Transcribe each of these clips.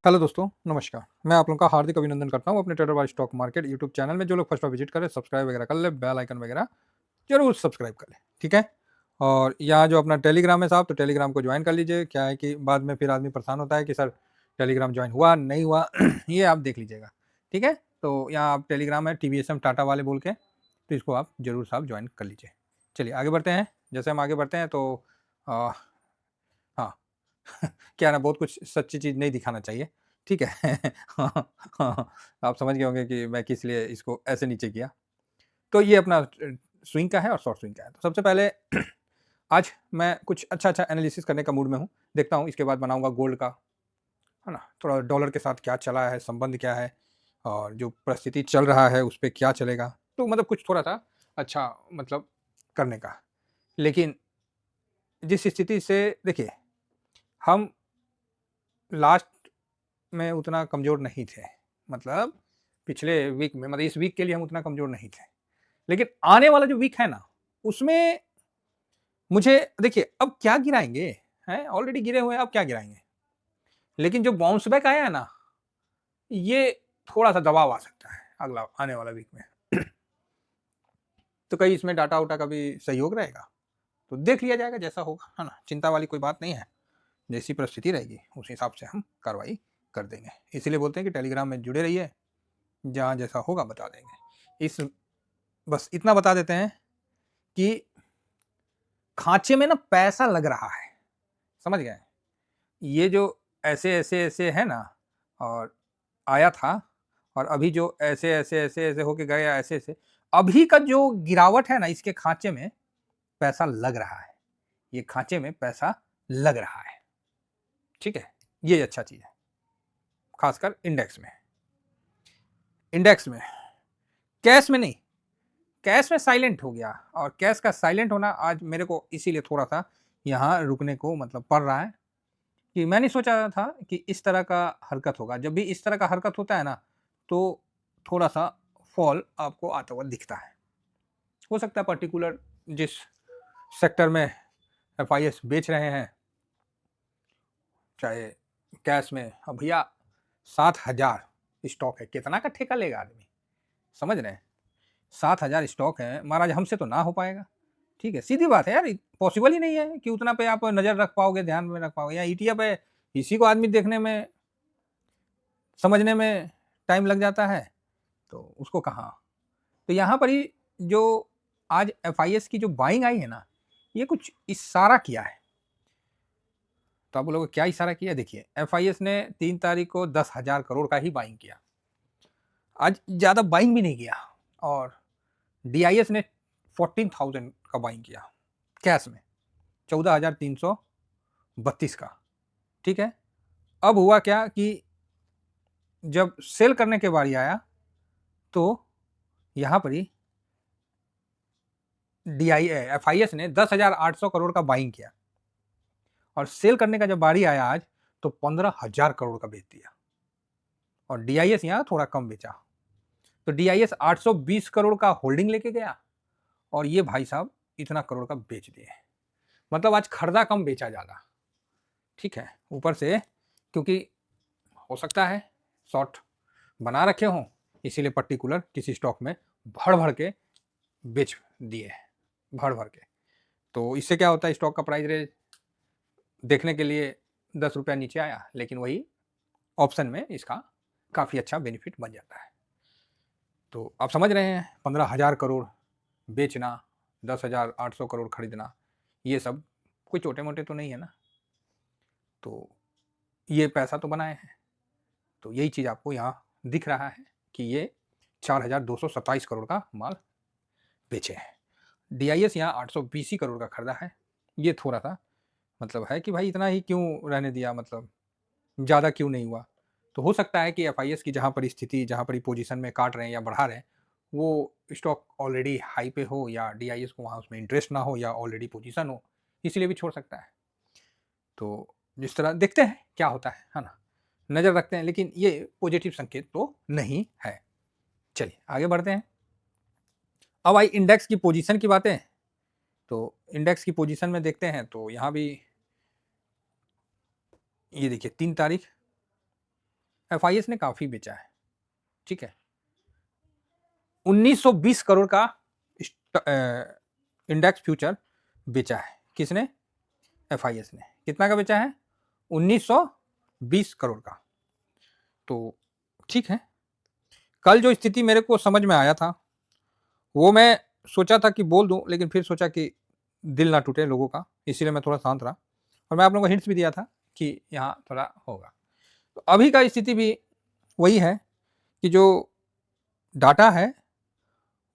Hello दोस्तों, नमस्कार। मैं आप लोगों का हार्दिक अभिनंदन करता हूँ अपने trader by stock market YouTube channel में। जो लोग फर्स्ट बार विजिट करें, सब्सक्राइब वगैरह कर लें, बेल आइकन वगैरह ज़रूर सब्सक्राइब कर लें, ठीक है? और यहाँ जो अपना टेलीग्राम है साहब, तो टेलीग्राम को ज्वाइन कर लीजिए। क्या है कि बाद में फिर आदमी परेशान होता है कि सर टेलीग्राम ज्वाइन हुआ, नहीं हुआ ये आप देख लीजिएगा, ठीक है? तो यहाँ आप टेलीग्राम है टीवीएसएम टाटा वाले बोल के, तो इसको आप ज़रूर साहब ज्वाइन कर लीजिए। चलिए आगे बढ़ते हैं। जैसे हम आगे बढ़ते हैं तो अ, हाँ क्या है ना, बहुत कुछ सच्ची चीज़ नहीं दिखाना चाहिए, ठीक है? हाँ, हाँ, आप समझ गए होंगे कि मैं किस लिए इसको ऐसे नीचे किया। तो ये अपना स्विंग का है और शॉर्ट स्विंग का है। तो सबसे पहले आज मैं कुछ अच्छा-अच्छा एनालिसिस करने का मूड में हूँ। देखता हूँ इसके बाद बनाऊँगा गोल्ड का, है ना? थोड़ा डॉलर के साथ क्या चला है, संबंध क्या है और जो परिस्थिति चल रहा है उस पे क्या चलेगा। तो मतलब कुछ थोड़ा-सा अच्छा मतलब करने का। लेकिन जिस स्थिति से देखिए, हम लास्ट में उतना कमज़ोर नहीं थे। मतलब पिछले वीक में, मतलब इस वीक के लिए हम उतना कमज़ोर नहीं थे। लेकिन आने वाला जो वीक है ना, उसमें मुझे देखिए अब क्या गिराएँगे, हैं? ऑलरेडी गिरे हुए हैं, अब क्या गिराएँगे? लेकिन जो बाउंस बैक आया है ना, ये थोड़ा-सा दबाव आ सकता है अगला आने वाला वीक में। तो कहीं इसमें डाटा-वाटा का भी सहयोग रहेगा, तो देख लिया जाएगा जैसा होगा, है ना? चिंता वाली कोई बात नहीं है। जैसी परिस्थिति रहेगी, उस हिसाब से हम कार्रवाई कर देंगे। इसीलिए बोलते हैं कि टेलीग्राम में जुड़े रहिए, जहाँ जैसा होगा बता देंगे। इस बस इतना बता देते हैं कि खाँचे में ना पैसा लग रहा है, समझ गए? ये जो ऐसे है ना, और आया था और अभी जो ऐसे होके गया ऐसे-ऐसे, अभी का जो गिरावट है ना इसके खाँचे में पैसा लग रहा है। ये खाँचे में पैसा लग रहा है, ठीक है? ये अच्छा चीज़ है, खासकर इंडेक्स में। इंडेक्स में, कैश में नहीं। कैश में साइलेंट हो गया और कैश का साइलेंट होना आज मेरे को इसीलिए थोड़ा-सा यहाँ रुकने को मतलब पड़ रहा है कि मैं नहीं सोचा था कि इस तरह का हरकत होगा। जब भी इस तरह का हरकत होता है ना, तो थोड़ा-सा फॉल आपको आता हुआ दिखता है। हो सकता है पर्टिकुलर जिस सेक्टर में एफआईएस बेच रहे हैं, चाहे कैश में, अब भैया 7,000 स्टॉक है, कितना का ठेका लेगा आदमी? समझ रहे हैं? 7,000 स्टॉक है, महाराज हमसे तो ना हो पाएगा। ठीक है, सीधी बात है यार, पॉसिबल ही नहीं है कि उतना पे आप नज़र रख पाओगे, ध्यान में रख पाओगे। या ईटीएफ है, इसी को आदमी देखने में, समझने में टाइम लग जाता है, तो उसको कहाँ? तो यहाँ पर ही जो आज एफआईएस की जो बाइंग आई है ना, ये कुछ इशारा किया है। तो आप बोलोगे क्या इशारा किया? देखिए, एफआईएस ने 3 तारीख को 10,000 करोड़ का ही बाइंग किया। आज ज़्यादा बाइंग भी नहीं किया और डीआईएस ने 14,000 का बाइंग किया, कैश में, 14,332 का, ठीक है? अब हुआ क्या कि जब सेल करने के बारी आया, तो यहाँ पर ही एफआईएस ने 10,800 करोड़ का बाइंग किया और सेल करने का जब बारी आया आज, तो 15,000 करोड़ का बेच दिया और डीआईएस यहाँ थोड़ा कम बेचा। तो डीआईएस 820 करोड़ का होल्डिंग लेके गया और ये भाई साहब इतना करोड़ का बेच दिए। मतलब आज खरीदा कम बेचा ज़्यादा, ठीक है? ऊपर से क्योंकि हो सकता है शॉर्ट बना रखे हों, इसीलिए पर्टिकुलर किसी स्टॉक में भर-भर के बेच दिए, भर-भर के। तो इससे क्या होता है, स्टॉक का प्राइस रेंज देखने के लिए ₹10 नीचे आया, लेकिन वही ऑप्शन में इसका काफ़ी अच्छा बेनिफिट बन जाता है। तो आप समझ रहे हैं, 15,000 करोड़ बेचना, 10,800 करोड़ खरीदना, ये सब कोई छोटे-मोटे तो नहीं है ना। तो ये पैसा तो बनाए हैं। तो यही चीज़ आपको यहाँ दिख रहा है कि ये 4,227 करोड़ का माल बेचे हैं। डीआईएस यहाँ 820 ही करोड़ का खरीदा है। ये थोड़ा-सा मतलब है कि भाई इतना ही क्यों रहने दिया, मतलब ज़्यादा क्यों नहीं हुआ? तो हो सकता है कि एफआईएस की जहाँ पर स्थिति, जहाँ पर पोजीशन में काट रहे हैं या बढ़ा रहे हैं, वो स्टॉक ऑलरेडी हाई पे हो या डीआईएस को वहाँ उसमें इंटरेस्ट ना हो या ऑलरेडी पोजीशन हो, इसलिए भी छोड़ सकता है। तो जिस तरह देखते हैं क्या होता है ना? नज़र रखते हैं, लेकिन ये पॉजिटिव संकेत तो नहीं है। चलिए आगे बढ़ते हैं। अब आई इंडेक्स की पोजीशन की बातें। तो इंडेक्स की पोजीशन में देखते हैं तो यहाँ भी ये देखिए 3 तारीख FIS ने काफ़ी बेचा है, ठीक है। 1920 करोड़ का इंडेक्स फ्यूचर बेचा है। किसने? FIS ने। कितना का बेचा है? 1920 करोड़ का। तो ठीक है, कल जो स्थिति मेरे को समझ में आया था वो मैं सोचा था कि बोल दूं, लेकिन फिर सोचा कि दिल ना टूटे लोगों का, इसीलिए मैं थोड़ा शांत रहा और मैं आप लोगों को हिंट्स भी दिया था कि यहाँ थोड़ा होगा। तो अभी का स्थिति भी वही है कि जो डाटा है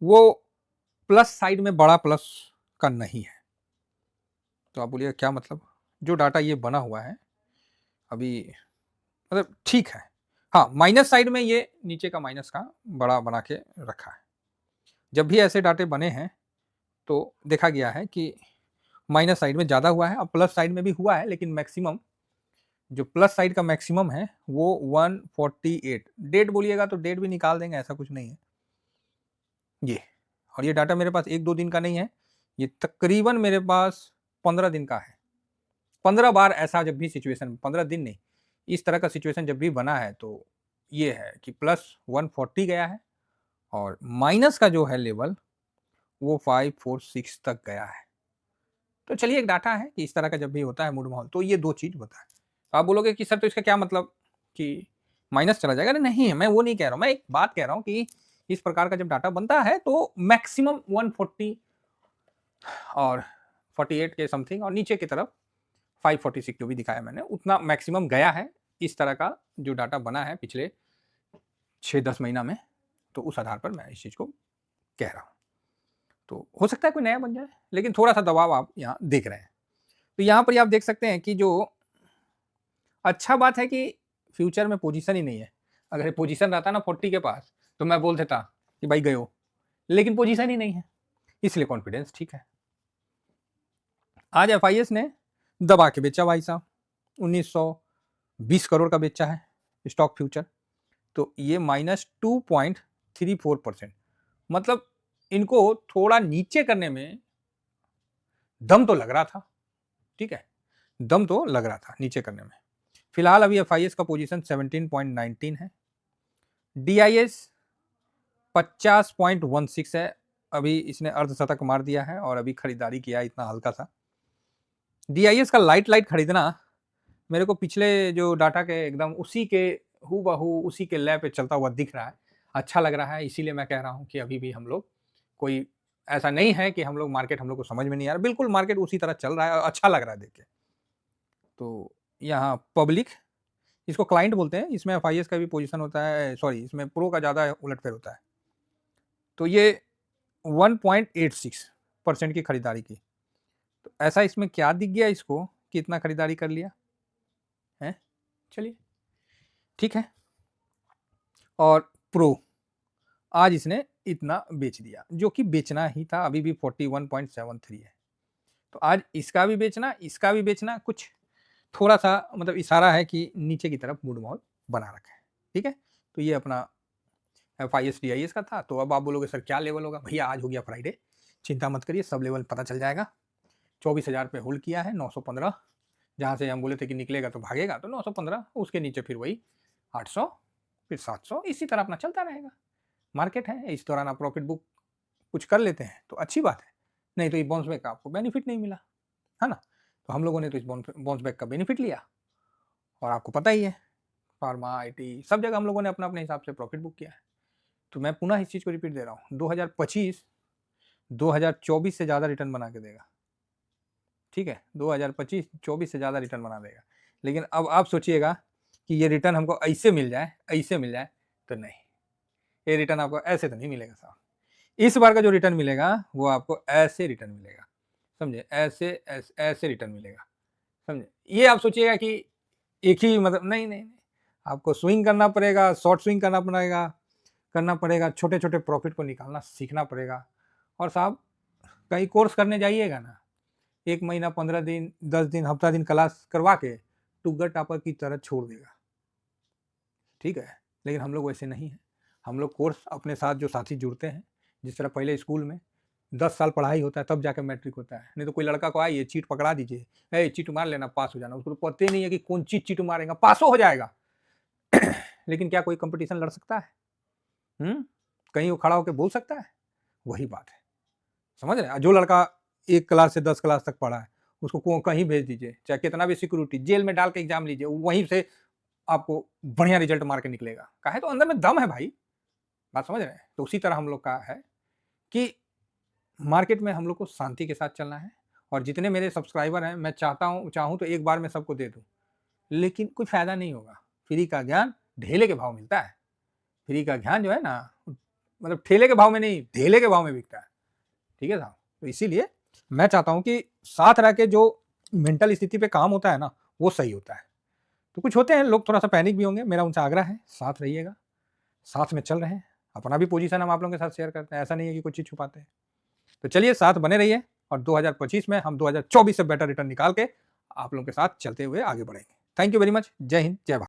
वो प्लस साइड में बड़ा प्लस का नहीं है। तो आप बोलिएगा क्या मतलब? जो डाटा ये बना हुआ है अभी मतलब ठीक है, हाँ माइनस साइड में ये नीचे का माइनस का बड़ा बना के रखा है। जब भी ऐसे डाटे बने हैं तो देखा गया है कि माइनस साइड में ज़्यादा हुआ है, अब प्लस साइड में भी हुआ है, लेकिन मैक्सिमम जो प्लस साइड का मैक्सिमम है वो 148। डेट बोलिएगा तो डेट भी निकाल देंगे, ऐसा कुछ नहीं है ये। और ये डाटा मेरे पास 1-2 दिन का नहीं है, ये तकरीबन मेरे पास 15 दिन का है। 15 बार ऐसा जब भी सिचुएशन, 15 दिन नहीं, इस तरह का सिचुएशन जब भी बना है तो ये है कि प्लस 140 गया है और माइनस का जो है लेवल वो 546 तक गया है। तो चलिए, एक डाटा है कि इस तरह का जब भी होता है मूड माहौल तो ये दो चीज होता है। तो आप बोलोगे कि सर तो इसका क्या मतलब कि माइनस चला जाएगा? नहीं है, मैं वो नहीं कह रहा हूँ, मैं एक बात कह रहा हूँ कि इस प्रकार का जब डाटा बनता है तो मैक्सिमम 140 और 48 के समथिंग और नीचे की तरफ 546 जो भी दिखाया मैंने उतना मैक्सिमम गया है इस तरह का जो डाटा बना है पिछले 6-10 महीना में। तो उस आधार पर मैं इस चीज को कह रहा हूँ। तो हो सकता है कोई नया बन जाए, लेकिन थोड़ा सा दबाव आप यहाँ देख रहे हैं। तो यहाँ पर आप देख सकते हैं कि जो अच्छा बात है कि फ्यूचर में पोजीशन ही नहीं है। अगर पोजीशन रहता ना 40 के पास तो मैं बोल देता कि भाई गयो, लेकिन पोजीशन ही नहीं है, इसलिए कॉन्फिडेंस ठीक है। आज FIS ने दबा के बेचा भाई साहब, 1920 करोड़ का बेचा है स्टॉक फ्यूचर। तो ये -2.34%, मतलब इनको थोड़ा नीचे करने में दम तो लग रहा था, ठीक है, दम तो लग रहा था नीचे करने में। फिलहाल अभी FIS का पोजीशन 17.19 है, DIS 50.16 है। अभी इसने अर्धशतक मार दिया है और अभी खरीदारी किया इतना हल्का सा। DIS का लाइट खरीदना मेरे को पिछले जो डाटा के एकदम उसी के हूबहू उसी के लय पे चलता हुआ दिख रहा है, अच्छा लग रहा है। इसीलिए मैं कह रहा हूँ कि अभी भी हम लोग कोई ऐसा नहीं है कि हम लोग मार्केट हम लोग को समझ में नहीं आ रहा, बिल्कुल मार्केट उसी तरह चल रहा है और अच्छा लग रहा है देख के। तो यहाँ पब्लिक, इसको क्लाइंट बोलते हैं, इसमें FIS का भी पोजीशन होता है, सॉरी इसमें प्रो का ज़्यादा उलटफेर होता है। तो ये 1.86% की खरीदारी की। तो ऐसा इसमें क्या दिख गया इसको कि इतना खरीदारी कर लिया है? चलिए ठीक है। और प्रो आज इसने इतना बेच दिया, जो कि बेचना ही था, अभी भी 41.73 है। तो आज इसका भी बेचना, इसका भी बेचना, कुछ थोड़ा सा मतलब इशारा है कि नीचे की तरफ मूड माहौल बना रखा है, ठीक है। तो ये अपना FIS DIS का था। तो अब आप बोलोगे सर क्या लेवल होगा? भैया आज हो गया फ्राइडे, चिंता मत करिए, सब लेवल पता चल जाएगा। 24,000 पे होल्ड किया है, 915 जहाँ से हम बोले थे कि निकलेगा तो भागेगा, तो 915, उसके नीचे फिर वही 800, फिर 700, इसी तरह अपना चलता रहेगा। मार्केट है, इस दौरान आप प्रॉफिट बुक कुछ कर लेते हैं तो अच्छी बात है, नहीं तो ये बाउंस बैक का आपको बेनिफिट नहीं मिला, है ना। तो हम लोगों ने तो इस बाउंस बैक का बेनिफिट लिया और आपको पता ही है फार्मा IT सब जगह हम लोगों ने अपना अपने हिसाब से प्रॉफिट बुक किया है। तो मैं पुनः इस चीज़ को रिपीट दे रहा हूँ, 2025 2024 से ज़्यादा रिटर्न बना के देगा, ठीक है। 2025-24 से ज़्यादा रिटर्न बना देगा। लेकिन अब आप सोचिएगा कि ये रिटर्न हमको ऐसे मिल जाए, ऐसे मिल जाए, तो नहीं, ये रिटर्न आपको ऐसे तो नहीं मिलेगा साहब। इस बार का जो रिटर्न मिलेगा वो आपको ऐसे रिटर्न मिलेगा, समझे, ऐसे रिटर्न मिलेगा, समझे। ये आप सोचिएगा कि एक ही मतलब नहीं, आपको स्विंग करना पड़ेगा, शॉर्ट स्विंग करना पड़ेगा, छोटे छोटे प्रॉफिट को निकालना सीखना पड़ेगा। और साहब कहीं कोर्स करने जाइएगा ना, 1 महीना 15 दिन 10 दिन हफ्ता दिन क्लास करवा के टुग्गर टापर की तरह छोड़ देगा, ठीक है। लेकिन हम लोग वैसे नहीं है, हम लोग कोर्स अपने साथ जो साथी जुड़ते हैं, जिस तरह पहले स्कूल में 10 साल पढ़ाई होता है तब जाकर मैट्रिक होता है, नहीं तो कोई लड़का को आइए चीट पकड़ा दीजिए, चीट मार लेना पास हो जाना, उसको तो पता ही नहीं है कि कौन चीट मारेगा, पासो हो जाएगा लेकिन क्या कोई कंपटीशन लड़ सकता है? कहीं वो खड़ा होकर बोल सकता है? वही बात है, समझ रहे हैं? जो लड़का 1 क्लास से 10 क्लास तक पढ़ा है, उसको कहीं भेज दीजिए, चाहे कितना भी सिक्योरिटी जेल में डाल के एग्जाम लीजिए, वहीं से आपको बढ़िया रिजल्ट मार के निकलेगा। काहे? तो अंदर में दम है भाई, बात समझ रहे हैं? तो उसी तरह हम लोग का है कि मार्केट में हम लोग को शांति के साथ चलना है, और जितने मेरे सब्सक्राइबर हैं, मैं चाहूँ तो एक बार में सबको दे दूँ, लेकिन कोई फ़ायदा नहीं होगा। फ्री का ज्ञान ढेले के भाव मिलता है। फ्री का ज्ञान जो है ना, मतलब ठेले के भाव में नहीं, ढेले के भाव में बिकता है। ठीक है साहब? तो इसीलिए मैं चाहता हूँ कि साथ रह के जो मेंटल स्थिति पे काम होता है ना, वो सही होता है। तो कुछ होते हैं लोग थोड़ा-सा पैनिक भी होंगे, मेरा उनसे आग्रह है, साथ रहिएगा, साथ में चल रहे हैं। अपना भी पोजीशन हम आप लोगों के साथ शेयर करते हैं, ऐसा नहीं है कि कोई चीज़ छुपाते हैं। तो चलिए साथ बने रहिए, और 2025 में हम 2024 से बेटर रिटर्न निकाल के आप लोगों के साथ चलते हुए आगे बढ़ेंगे। Thank you very much. जय हिंद, जय भारत।